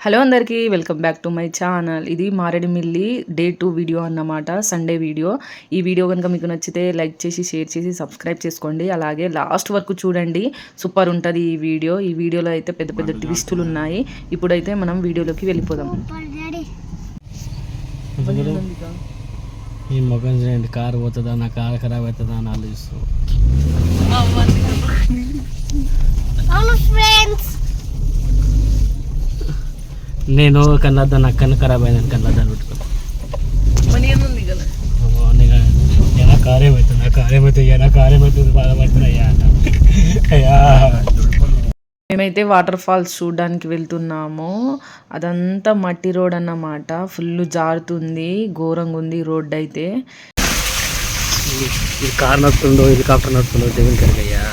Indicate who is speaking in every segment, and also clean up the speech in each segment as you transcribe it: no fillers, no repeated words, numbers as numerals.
Speaker 1: Hello అందరికీ welcome back to my channel. ఇది Maredumilli day 2 video అన్నమాట, సండే వీడియో. ఈ వీడియో కనుక మీకు నచ్చితే లైక్ చేసి షేర్ చేసి సబ్స్క్రైబ్ చేసుకోండి. అలాగే లాస్ట్ వరకు చూడండి, సూపర్ ఉంటుంది ఈ వీడియో. ఈ వీడియోలో అయితే పెద్ద పెద్ద ట్విస్టులు ఉన్నాయి. ఇప్పుడైతే మనం వీడియోలోకి వెళ్ళిపోదాం.
Speaker 2: ఈ మొగం చూడండి, కారు పోతుందా, నా కారు ఖరాబ్ అవుతుందా అని ఆలోచిస్తూ. నేను కన్నద్దా, నా కన్ను ఖరాబ్ అయిందని కన్నద్దాన్ని పెట్టుకున్నాను. నా కారేమవుతుంది, నా కారేమవుతుంది, నా కారేమవుతుంది, బాధపడుతున్నాయ్యా అయ్యా.
Speaker 1: మేమైతే వాటర్ ఫాల్స్ చూడడానికి వెళ్తున్నాము. అదంతా మట్టి రోడ్ అన్నమాట, ఫుల్ జారుతుంది, ఘోరంగా ఉంది రోడ్ అయితే.
Speaker 2: ఇది కార్ నడుతుందో హెలికాప్టర్ నడుతుందో దేవుని కనుకయ్యా.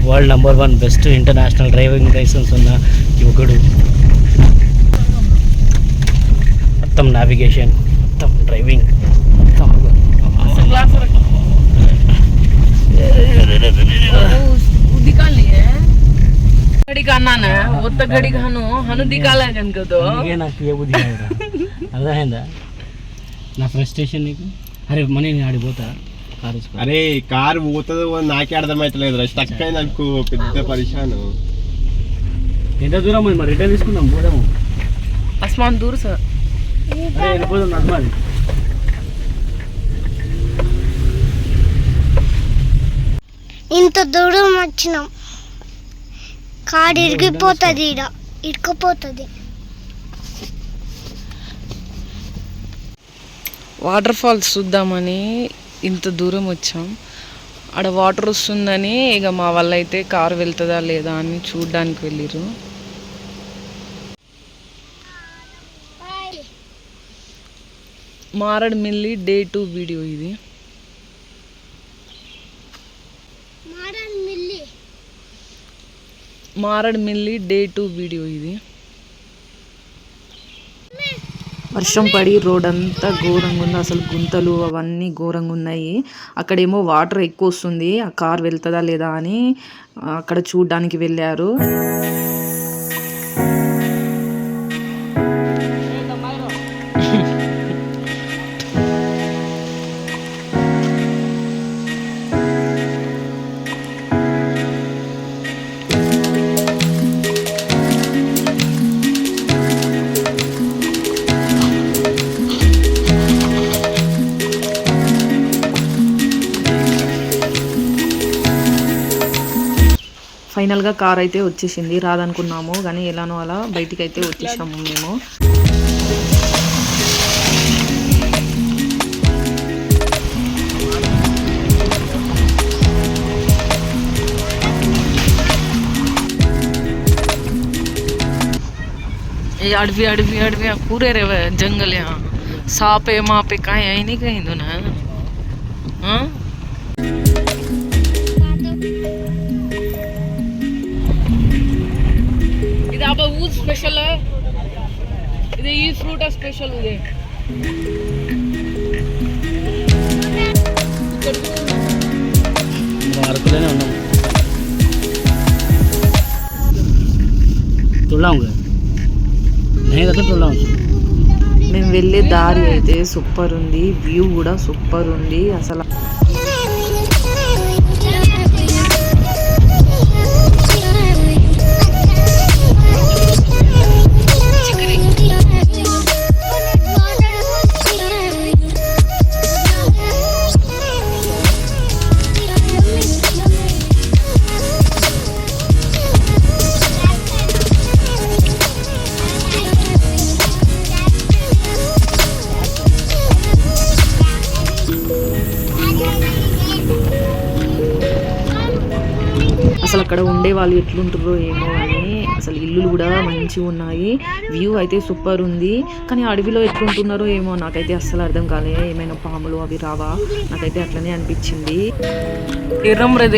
Speaker 2: World number 1 best international driving licence ఉన్న యువకుడు. మొత్తం నావిగేషన్, మొత్తం డ్రైవింగ్, మొత్తం అర్థమైందా నా ఫ్రస్ట్రేషన్ నీకు? అరే మనీ నేను ఆడిపోతా.
Speaker 3: అరే కారు పోతుందో నాకే అర్థమవుతలేదు, స్టక్ అయింది అనుకో, పెద్ద పరిశాను.
Speaker 2: ఎంత దూరం మరి రిటర్న్ తీసుకుందాం, పోదాము.
Speaker 1: అస్మాన్ దూర్ సార్,
Speaker 2: వెళ్ళిపోదాం నడవాలి.
Speaker 4: ఇంత దూరం వచ్చినాం, కారు ఇరిగిపోతుంది, ఇరుక్కుపోతుంది.
Speaker 1: వాటర్ ఫాల్స్ చూద్దామని ఇంత దూరం వచ్చాం. ఆడ వాటర్ వస్తుందని ఇక మా వల్ల అయితే కారు వెళ్తుందా లేదా అని చూడడానికి వెళ్ళిరు. మారేడుమిల్లి డే 2 వీడియో ఇది. మారేడుమిల్లి డే 2 వీడియో ఇది. వర్షం పడి రోడ్ అంతా ఘోరంగా ఉంది, అసలు గుంతలు అవన్నీ ఘోరంగా ఉన్నాయి. అక్కడేమో వాటర్ ఎక్కువ వస్తుంది, ఆ కార్ వెళ్తుందా లేదా అని అక్కడ చూడడానికి వెళ్ళారు. ఫైనల్గా కార్ అయితే వచ్చేసింది, రాదనుకున్నాము కానీ ఎలానో అలా బయటికి అయితే వచ్చేసాము మేము. अड़वी अड़वी अड़वी पूरे रहे जंगल, यहाँ सापे मापे कहीं आई नहीं कहीं दो ना. हाँ ऊज स्पेशल है, ఇది ఈ ఫ్రూట్ స్పెషల్ ఉంది.
Speaker 2: అరకులోనే ఉన్నాం.
Speaker 1: మేము వెళ్ళే దారి అయితే సూపర్ ఉంది, వ్యూ కూడా సూపర్ ఉంది అసలు. అసలు అక్కడ ఉండే వాళ్ళు ఎట్లుంటారో ఏమో అని, అసలు ఇల్లులు కూడా మంచిగా ఉన్నాయి, వ్యూ అయితే సూపర్ ఉంది. కానీ అడవిలో ఎట్లుంటున్నారో ఏమో నాకైతే అస్సలు అర్థం కాలే, ఏమైనా పాములు అవి రావా, నాకైతే అట్లనే అనిపించింది. ఎర్రం రే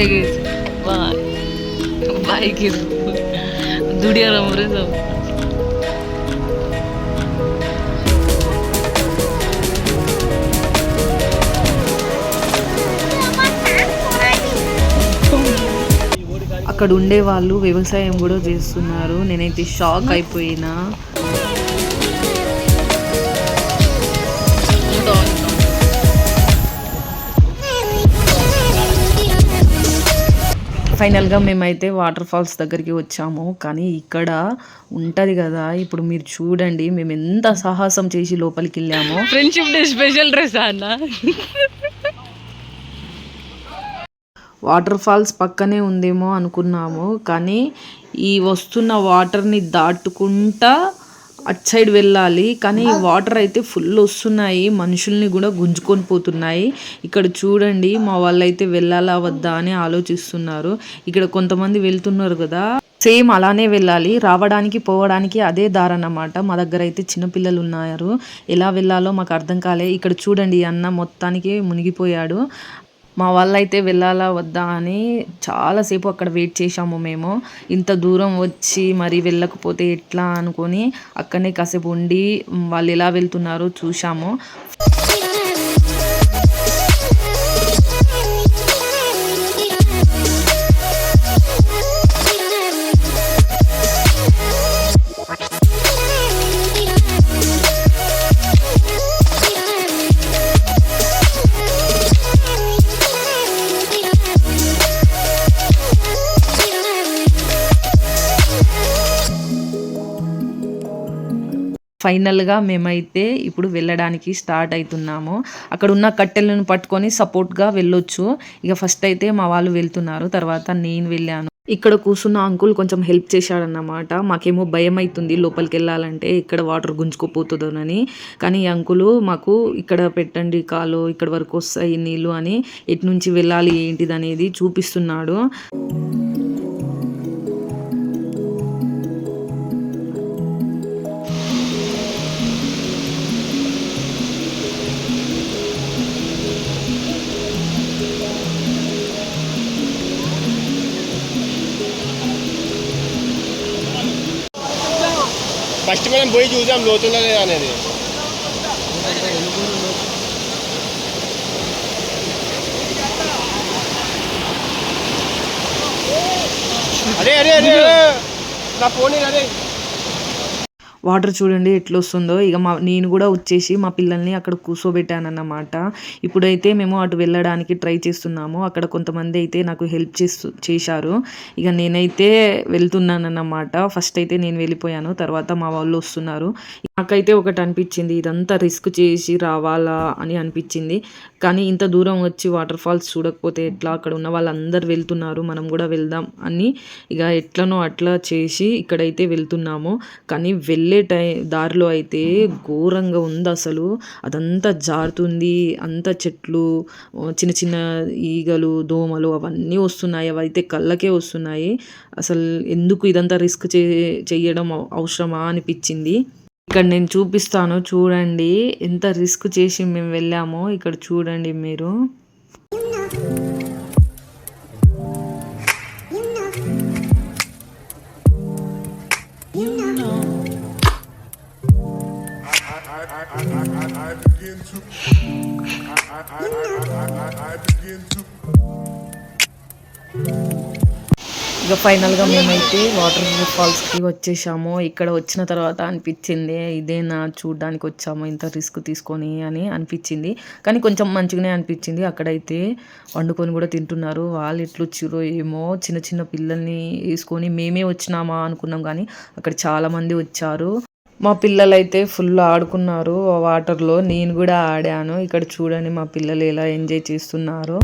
Speaker 1: బాయ్కి దుడియారం రే అక్కడ ఉండే వాళ్ళు వ్యవసాయం కూడా చేస్తున్నారు. నేనైతే షాక్ అయిపోయినా. ఫైనల్గా మేమైతే వాటర్ ఫాల్స్ దగ్గరికి వచ్చాము. కానీ ఇక్కడ ఉంటుంది కదా, ఇప్పుడు మీరు చూడండి మేము ఎంత సాహసం చేసి లోపలికి వెళ్ళాము.
Speaker 5: ఫ్రెండ్షిప్ డే స్పెషల్ డ్రెస్ అన్న.
Speaker 1: వాటర్ ఫాల్స్ పక్కనే ఉందేమో అనుకున్నాము, కానీ ఈ వస్తున్న వాటర్ని దాటుకుంటా అటు సైడ్ వెళ్ళాలి. కానీ వాటర్ అయితే ఫుల్ వస్తున్నాయి, మనుషుల్ని కూడా గుంజుకొని పోతున్నాయి. ఇక్కడ చూడండి, మా వాళ్ళు అయితే వెళ్ళాలా వద్దా అని ఆలోచిస్తున్నారు. ఇక్కడ కొంతమంది వెళ్తున్నారు కదా, సేమ్ అలానే వెళ్ళాలి. రావడానికి పోవడానికి అదే దారి అన్నమాట. మా దగ్గర అయితే చిన్నపిల్లలు ఉన్నారు, ఎలా వెళ్ళాలో మాకు అర్థం కాలే. ఇక్కడ చూడండి, అన్న మొత్తానికి మునిగిపోయాడు. మా వాళ్ళైతే వెళ్ళాలా వద్దా అని చాలాసేపు అక్కడ వెయిట్ చేశాము మేము. ఇంత దూరం వచ్చి మరి వెళ్ళకపోతే ఎట్లా అనుకొని అక్కడనే కాసేపు ఉండి వాళ్ళు ఎలా వెళ్తున్నారో చూసాము. ఫైనల్గా మేమైతే ఇప్పుడు వెళ్ళడానికి స్టార్ట్ అవుతున్నాము. అక్కడ ఉన్న కట్టెలను పట్టుకొని సపోర్ట్గా వెళ్ళొచ్చు. ఇక ఫస్ట్ అయితే మా వాళ్ళు వెళ్తున్నారు, తర్వాత నేను వెళ్ళాను. ఇక్కడ కూర్చున్న అంకుల్ కొంచెం హెల్ప్ చేశాడన్నమాట. మాకేమో భయం అవుతుంది లోపలికి వెళ్ళాలంటే, ఇక్కడ వాటర్ గుంజుకుపోతుందోనని. కానీ ఈ అంకులు మాకు ఇక్కడ పెట్టండి కాలు, ఇక్కడ వరకు వస్తాయి నీళ్ళు అని, ఎటు నుంచి వెళ్ళాలి ఏంటిది అనేది చూపిస్తున్నాడు.
Speaker 3: ఫస్ట్ మనం పోయి చూసాం లోతుల్లో లేదా అనేది. అరే అరే అరే నా ఫోన్ అరే.
Speaker 1: వాటర్ చూడండి ఎట్లా వస్తుందో. ఇక నేను కూడా వచ్చేసి మా పిల్లల్ని అక్కడ కూర్చోబెట్టాను అన్నమాట. ఇప్పుడైతే మేము అటు వెళ్ళడానికి ట్రై చేస్తున్నాము. అక్కడ కొంతమంది అయితే నాకు హెల్ప్ చేశారు. ఇక నేనైతే వెళ్తున్నాను అన్నమాట. ఫస్ట్ అయితే నేను వెళ్ళిపోయాను, తర్వాత మా వాళ్ళు వస్తున్నారు. నాకైతే ఒకటి అనిపించింది, ఇదంతా రిస్క్ చేసి రావాలా అని అనిపించింది. కానీ ఇంత దూరం వచ్చి వాటర్ ఫాల్స్ చూడకపోతే ఎట్లా, అక్కడ ఉన్న వాళ్ళందరూ వెళ్తున్నారు, మనం కూడా వెళ్దాం అని ఇక ఎట్లనో అట్లా చేసి ఇక్కడైతే వెళ్తున్నాము. కానీ వెళ్ళే దారిలో అయితే ఘోరంగా ఉంది అసలు. అదంతా జారుతుంది, అంత చెట్లు, చిన్న చిన్న ఈగలు, దోమలు అవన్నీ వస్తున్నాయి. అవి అయితే కళ్ళకే వస్తున్నాయి. అసలు ఎందుకు ఇదంతా రిస్క్ చేయడం అవసరమా అనిపించింది. ఇక్కడ నేను చూపిస్తాను చూడండి, ఎంత రిస్క్ చేసి మేము వెళ్ళామో. ఇక్కడ చూడండి మీరు. ఇక ఫైనల్గా మేమైతే వాటర్ ఫాల్స్కి వచ్చేసాము. ఇక్కడ వచ్చిన తర్వాత అనిపించింది, ఇదేనా చూడడానికి వచ్చాము ఇంత రిస్క్ తీసుకొని అని అనిపించింది. కానీ కొంచెం మంచిగానే అనిపించింది. అక్కడైతే వండుకొని కూడా తింటున్నారు. వాళ్ళు ఎట్లు వచ్చిరో ఏమో, చిన్న చిన్న పిల్లల్ని వేసుకొని మేమే వచ్చినామా అనుకున్నాం, కానీ అక్కడ చాలామంది వచ్చారు. మా పిల్లలైతే ఫుల్ ఆడుకున్నారు వాటర్లో, నేను కూడా ఆడాను. ఇక్కడ చూడండి మా పిల్లలు ఎలా ఎంజాయ్ చేస్తున్నారు.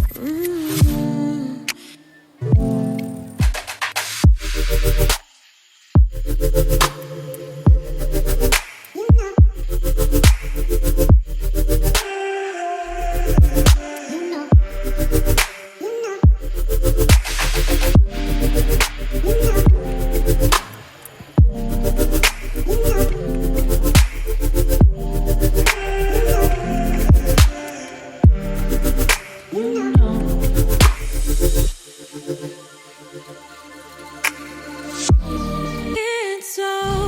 Speaker 6: It's so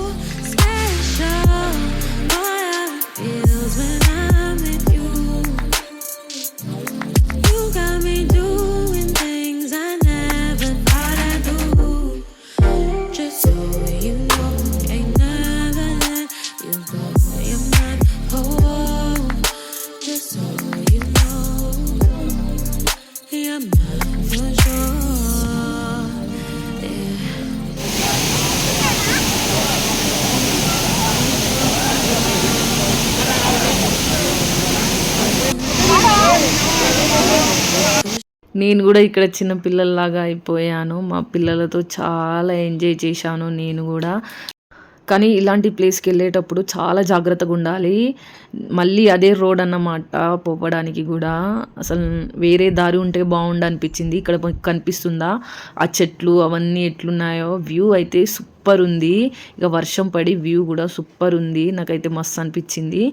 Speaker 1: నేను కూడా ఇక్కడ చిన్న పిల్లల్లాగా అయిపోయాను. మా పిల్లలతో చాలా ఎంజాయ్ చేశాను నేను కూడా. కానీ ఇలాంటి ప్లేస్కి వెళ్ళేటప్పుడు చాలా జాగ్రత్తగా ఉండాలి. మళ్ళీ అదే రోడ్ అన్నమాట పోవడానికి కూడా. అసలు వేరే దారి ఉంటే బాగుండు అనిపించింది. ఇక్కడ కనిపిస్తుందా ఆ చెట్లు అవన్నీ ఎట్లున్నాయో. వ్యూ అయితే సూపర్ ఉంది. ఇక వర్షం పడి వ్యూ కూడా సూపర్ ఉంది. నాకైతే మస్తు అనిపించింది.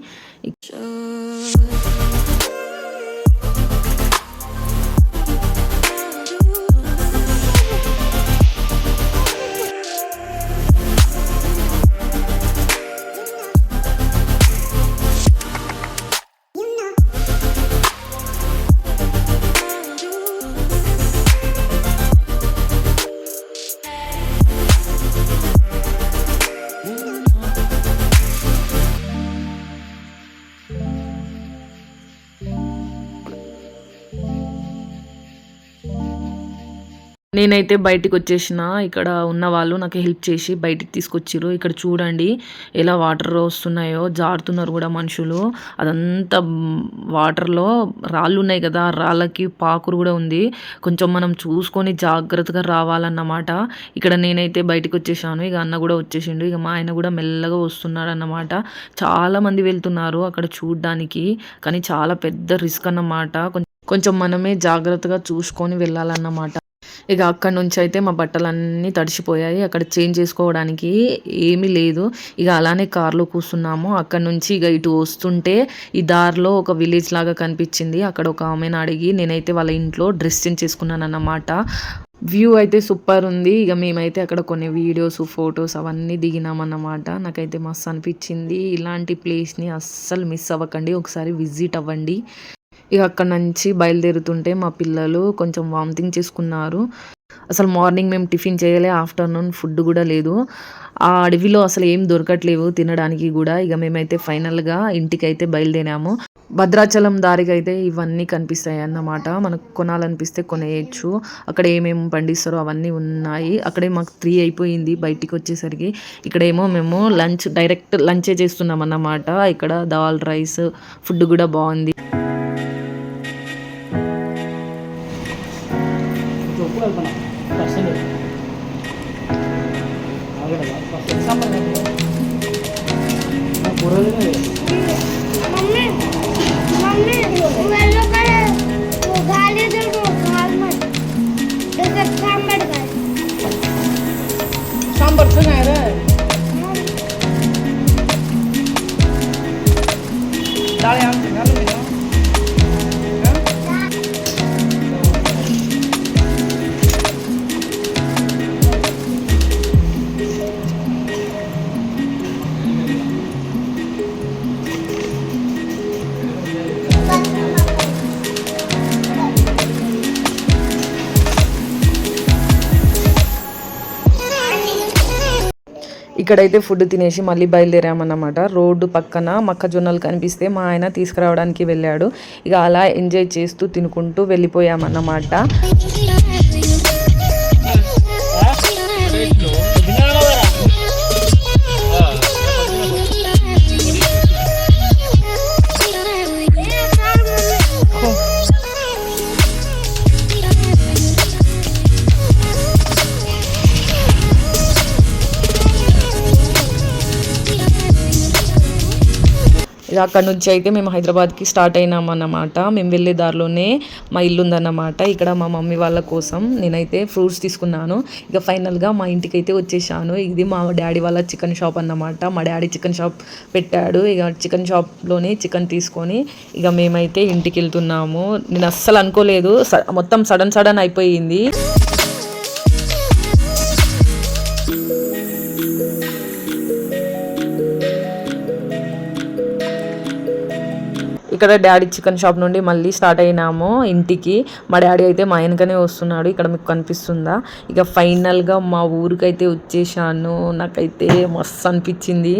Speaker 1: నేనైతే బయటికి వచ్చేసిన. ఇక్కడ ఉన్న వాళ్ళు నాకు హెల్ప్ చేసి బయటికి తీసుకొచ్చిర్రు. ఇక్కడ చూడండి ఎలా వాటర్ వస్తున్నాయో, జారుతున్నారు కూడా మనుషులు. అదంతా వాటర్లో రాళ్ళు ఉన్నాయి కదా, రాళ్ళకి పాకురు కూడా ఉంది. కొంచెం మనం చూసుకొని జాగ్రత్తగా రావాలన్నమాట. ఇక్కడ నేనైతే బయటికి వచ్చేసాను. ఇక అన్న కూడా వచ్చేసిండు. ఇక మా ఆయన కూడా మెల్లగా వస్తున్నాడు అన్నమాట. చాలా మంది వెళ్తున్నారు అక్కడ చూడ్డానికి. కానీ చాలా పెద్ద రిస్క్ అన్నమాట. కొంచెం మనమే జాగ్రత్తగా చూసుకొని వెళ్ళాలన్నమాట. ఇక అక్కడ నుంచి అయితే మా బట్టలన్నీ తడిసిపోయాయి. అక్కడ చేంజ్ చేసుకోవడానికి ఏమీ లేదు. ఇక అలానే కార్లో కూర్చున్నాము. అక్కడ నుంచి ఇక ఇటు వస్తుంటే ఈ దారిలో ఒక విలేజ్ లాగా కనిపించింది. అక్కడ ఒక ఆమెను అడిగి నేనైతే వాళ్ళ ఇంట్లో డ్రెస్ చేంజ్ చేసుకున్నాను అన్నమాట. వ్యూ అయితే సూపర్ ఉంది. ఇక మేమైతే అక్కడ కొన్ని వీడియోస్, ఫొటోస్ అవన్నీ దిగినామన్నమాట. నాకైతే మస్తు అనిపించింది. ఇలాంటి ప్లేస్ని అస్సలు మిస్ అవ్వకండి, ఒకసారి విజిట్ అవ్వండి. ఇక అక్కడ నుంచి బయలుదేరుతుంటే మా పిల్లలు కొంచెం వామిటింగ్ చేసుకున్నారు. అసలు మార్నింగ్ మేము టిఫిన్ చేయలే, ఆఫ్టర్నూన్ ఫుడ్ కూడా లేదు. ఆ అడవిలో అసలు ఏం దొరకట్లేవు తినడానికి కూడా. ఇక మేమైతే ఫైనల్గా ఇంటికైతే బయలుదేరాము. భద్రాచలం దారికి అయితే ఇవన్నీ కనిపిస్తాయి అన్నమాట. మనకు కొనాలనిపిస్తే కొనేయచ్చు. అక్కడ ఏమేమి పండిస్తారో అవన్నీ ఉన్నాయి. అక్కడే మాకు 3 అయిపోయింది బయటికి వచ్చేసరికి. ఇక్కడేమో మేము డైరెక్ట్ లంచే చేస్తున్నాం అన్నమాట. ఇక్కడ దాల్ రైస్ ఫుడ్ కూడా బాగుంది.
Speaker 4: मम्मी मम्मी वेलो करे वो गाली दे वो गाल मत जैसे सांबर का
Speaker 1: सांबर से नहीं रे दाल आम से गालो मेरा ఇక్కడైతే ఫుడ్ తినేసి మళ్ళీ బయలుదేరామన్నమాట. రోడ్డు పక్కన మొక్కజొన్నలు కనిపిస్తే మా ఆయన తీసుకురావడానికి వెళ్ళాడు. ఇక అలా ఎంజాయ్ చేస్తూ తినుకుంటూ వెళ్ళిపోయామన్నమాట. ఇక అక్కడ నుంచి అయితే మేము హైదరాబాద్కి స్టార్ట్ అయినామన్నమాట. మేము వెళ్ళే దారిలోనే మా ఇల్లు ఉందన్నమాట. ఇక్కడ మా మమ్మీ వాళ్ళ కోసం నేనైతే ఫ్రూట్స్ తీసుకున్నాను. ఇక ఫైనల్గా మా ఇంటికి అయితే వచ్చేసాను. ఇది మా డాడీ వాళ్ళ చికెన్ షాప్ అన్నమాట. మా డాడీ చికెన్ షాప్ పెట్టాడు. ఇక చికెన్ షాప్లోనే చికెన్ తీసుకొని ఇక మేమైతే ఇంటికి వెళ్తున్నాము. నేను అస్సలు అనుకోలేదు, మొత్తం సడన్ అయిపోయింది. ఇక్కడ డాడీ చికెన్ షాప్ నుండి మళ్ళీ స్టార్ట్ అయినాము ఇంటికి. మా డాడీ అయితే మా వెనకనే వస్తున్నాడు. ఇక్కడ మీకు కనిపిస్తుందా. ఇక ఫైనల్గా మా ఊరికైతే వచ్చేసాను. నాకైతే మస్తు అనిపించింది.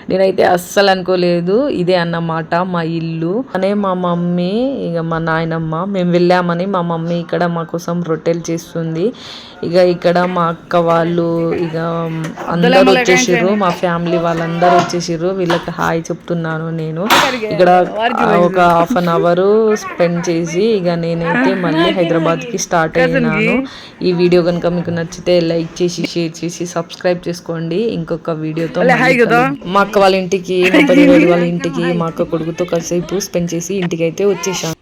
Speaker 1: నేనైతే అస్సలు అనుకోలేదు ఇదే అన్నమాట మా ఇల్లు. అనే మా మమ్మీ ఇక మా నాయనమ్మ మేము వెళ్ళామని మా మమ్మీ ఇక్కడ మా కోసం రొట్టెలు చేస్తుంది. ఇక ఇక్కడ మా అక్క వాళ్ళు ఇక అందరూ వచ్చేసిర్రు, మా ఫ్యామిలీ వాళ్ళందరూ వచ్చేసిర్రు. వీళ్ళకి హాయ్ చెప్తున్నాను నేను. ఇక్కడ ఒక హాఫ్ అన్ అవర్ స్పెండ్ చేసి ఇక నేనైతే మళ్ళీ హైదరాబాద్కి స్టార్ట్ అయినాను. ఈ వీడియో కనుక మీకు నచ్చితే లైక్ చేసి షేర్ చేసి సబ్స్క్రైబ్ చేసుకోండి. ఇంకొక వీడియోతో మా అక్క వాళ్ళ ఇంటికి, మా పని వాళ్ళ ఇంటికి, మా అక్క కొడుకుతో కాసేపు స్పెండ్ చేసి ఇంటికి అయితే వచ్చేసాను.